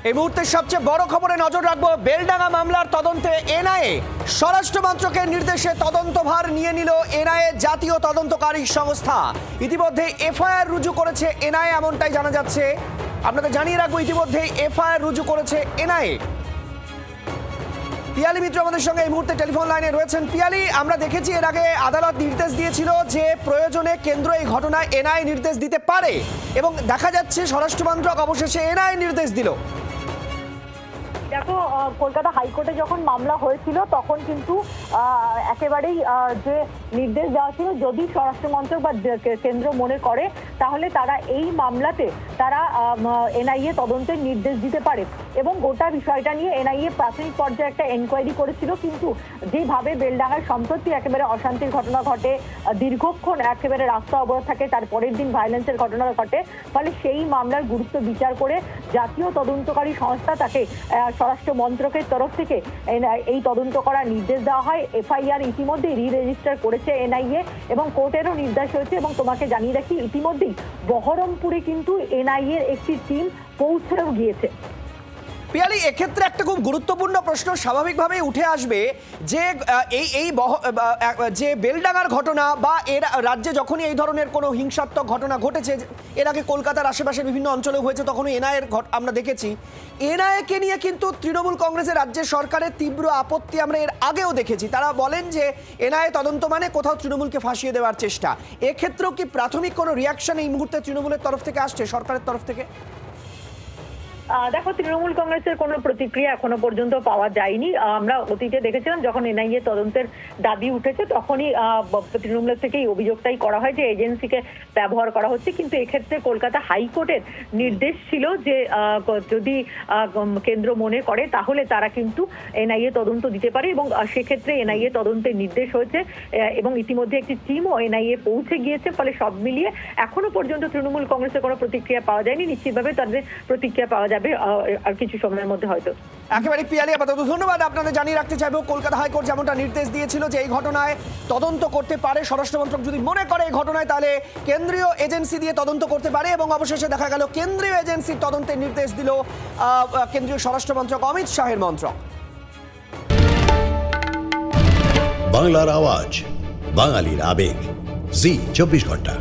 এই মুহূর্তের সবচেয়ে বড় খবরে নজর রাখবো। বেলডাঙ্গা মামলার তদন্তে এনআইএ স্বরাষ্ট্র মন্ত্রকের নির্দেশে তদন্তভার নিয়ে নিল এনআইএ জাতীয় তদন্তকারী সংস্থা। ইতিমধ্যে এফআইআর রুজু করেছে এনআইএ, এমনটাই জানা যাচ্ছে। আপনাদের জানিয়ে রাখবো ইতিমধ্যে এফআইআর রুজু করেছে এনআইএ। পিয়ালি মিত্র আমাদের সঙ্গে এই মুহূর্তে টেলিফোন লাইনে রয়েছেন। পিয়ালি, আমরা দেখেছি এর আগে আদালত নির্দেশ দিয়েছিল যে প্রয়োজনে কেন্দ্র এই ঘটনায় এনআইএ নির্দেশ দিতে পারে, এবং দেখা যাচ্ছে স্বরাষ্ট্র মন্ত্রক অবশেষে এনআইএ নির্দেশ দিল। দেখো, কলকাতা হাইকোর্টে যখন মামলা হয়েছিল তখন কিন্তু একেবারেই যে নির্দেশ দেওয়া ছিল, যদি স্বরাষ্ট্র মন্ত্রক বা কেন্দ্র মনে করে তাহলে তারা এই মামলাতে তারা এনআইএ তদন্তের নির্দেশ দিতে পারে। এবং গোটা বিষয়টা নিয়ে এনআইএ প্রাথমিক পর্যায়ে একটা এনকোয়ারি করেছিল, কিন্তু যেভাবে বেলডাঙ্গায় সম্প্রতি একেবারে অশান্তির ঘটনা ঘটে, দীর্ঘক্ষণ একেবারে রাস্তা অবরোধ থাকে, তার পরের দিন ভায়োলেন্সের ঘটনা ঘটে, ফলে সেই মামলার গুরুত্ব বিচার করে জাতীয় তদন্তকারী সংস্থা তাকে স্বরাষ্ট্র মন্ত্রকের তরফ থেকে এই তদন্ত করার নির্দেশ দেওয়া হয়। এফআইআর ইতিমধ্যেই রেজিস্টার করেছে এনআইএ এবং কোর্টেরও নির্দেশ হয়েছে। এবং তোমাকে জানিয়ে রাখি, ইতিমধ্যেই বহরমপুরে কিন্তু এনআইএর একটি টিম পৌঁছেও গিয়েছে। পিয়ালি, এক্ষেত্রে একটা খুব গুরুত্বপূর্ণ প্রশ্ন স্বাভাবিকভাবেই উঠে আসবে যে যে বেলডাঙ্গার ঘটনা বা এর রাজ্যে যখনই এই ধরনের কোনো হিংসাত্মক ঘটনা ঘটেছে, এর আগে কলকাতার আশেপাশের বিভিন্ন অঞ্চলে হয়েছে, তখনই এনআইএর আমরা দেখেছি। এনআইএকে নিয়ে কিন্তু তৃণমূল কংগ্রেসের রাজ্যের সরকারের তীব্র আপত্তি আমরা এর আগেও দেখেছি। তারা বলেন যে এনআইএ তদন্ত মানে কোথাও তৃণমূলকে ফাঁসিয়ে দেওয়ার চেষ্টা। এক্ষেত্রেও কি প্রাথমিক কোনো রিয়াকশন এই মুহূর্তে তৃণমূলের তরফ থেকে আসছে, সরকারের তরফ থেকে? দেখো, তৃণমূল কংগ্রেসের কোনো প্রতিক্রিয়া এখনো পর্যন্ত পাওয়া যায়নি। আমরা অতীতে দেখেছিলাম যখন এনআইএ তদন্তের দাবি উঠেছে তখনই তৃণমূলের থেকেই অভিযোগটাই করা হয় যে এজেন্সিকে ব্যবহার করা হচ্ছে। কিন্তু এক্ষেত্রে কলকাতা হাইকোর্টের নির্দেশ ছিল যে যদি কেন্দ্র মনে করে তাহলে তারা কিন্তু এনআইএ তদন্ত দিতে পারে, এবং সেক্ষেত্রে এনআইএ তদন্তের নির্দেশ হয়েছে এবং ইতিমধ্যে একটি টিমও এনআইএ পৌঁছে গিয়েছে। ফলে সব মিলিয়ে এখনো পর্যন্ত তৃণমূল কংগ্রেসের কোনো প্রতিক্রিয়া পাওয়া যায়নি। নিশ্চিতভাবে তাদের প্রতিক্রিয়া পাওয়া যাবে আর কিছু সময়ের মধ্যে হয়তো। একেবারে পিয়ালি, আপাতত ধন্যবাদ। আপনাদের জানিয়ে রাখতে চাইবো, কলকাতা হাইকোর্ট যেমনটা নির্দেশ দিয়েছিল যে এই ঘটনায় তদন্ত করতে পারে স্বরাষ্ট্র মন্ত্রক, যদি মনে করে এই ঘটনায় তাহলে কেন্দ্রীয় এজেন্সি দিয়ে তদন্ত করতে পারে। এবং অবশেষে দেখা গেল কেন্দ্রীয় এজেন্সির তদন্তের নির্দেশ দিল কেন্দ্রীয় স্বরাষ্ট্র মন্ত্রক, অমিত শাহের মন্ত্রক। বাংলার আওয়াজ, বাঙালির আবেগ, জি 24 ঘন্টা।